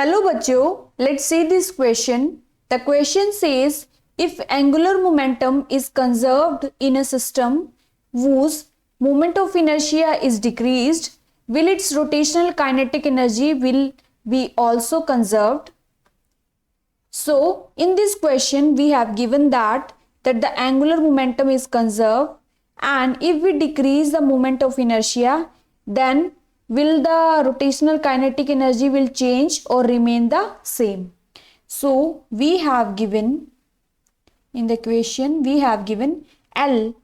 Hello बच्चों, let's see this question. The question says if angular momentum is conserved in a system whose moment of inertia is decreased, will its rotational kinetic energy will be also conserved? So in this question we have given that the angular momentum is conserved, and if we decrease the moment of inertia, then will the rotational kinetic energy will change or remain the same? So we have given in the equation, we have given L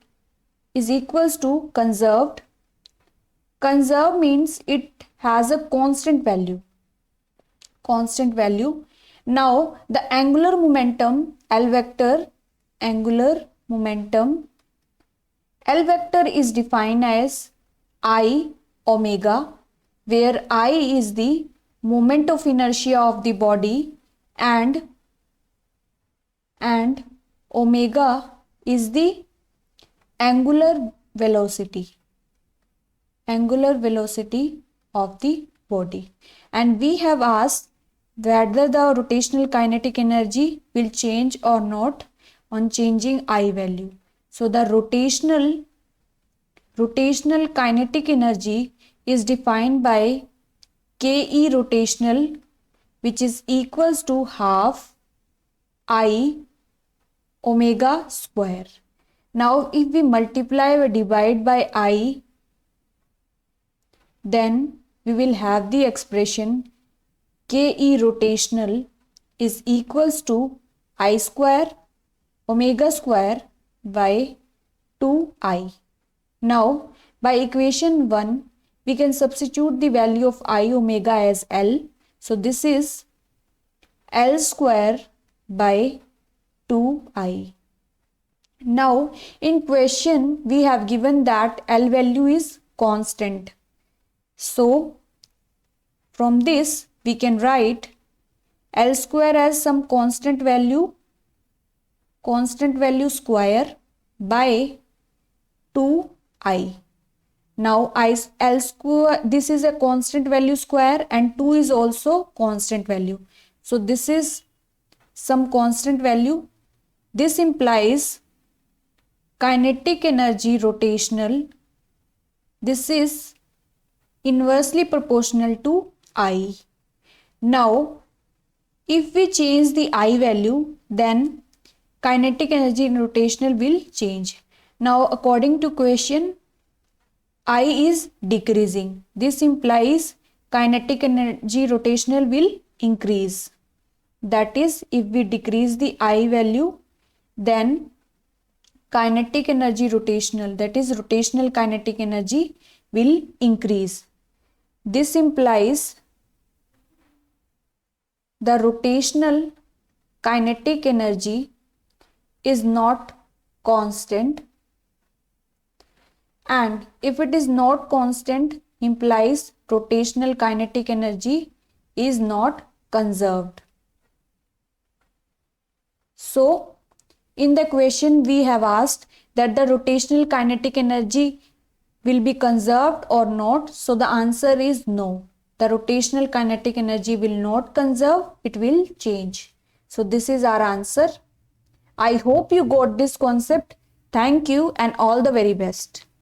is equals to conserved. Conserved means it has a constant value. Now the angular momentum L vector, L vector is defined as I omega, where I is the moment of inertia of the body and omega is the angular velocity of the body. And we have asked whether the rotational kinetic energy will change or not on changing I value. So the rotational kinetic energy is defined by Ke rotational, which is equals to half I omega square. Now if we multiply or divide by I, then we will have the expression Ke rotational is equals to I square omega square by 2I. Now by equation 1 we can substitute the value of I omega as L. So this is L square by 2I. Now in question we have given that L value is constant. So from this we can write L square as some constant value square by 2I. Now L square, this is a constant value square and 2 is also constant value. So this is some constant value. This implies kinetic energy rotational. This is inversely proportional to I. Now if we change the I value, then kinetic energy in rotational will change. Now according to question, I is decreasing. This implies kinetic energy rotational will increase. That is, if we decrease the I value, then kinetic energy rotational, that is rotational kinetic energy will increase. This implies the rotational kinetic energy is not constant, and if it is not constant implies rotational kinetic energy is not conserved. So in the question we have asked that the rotational kinetic energy will be conserved or not. So the answer is no. The rotational kinetic energy will not conserve, it will change. So this is our answer. I hope you got this concept. Thank you and all the very best.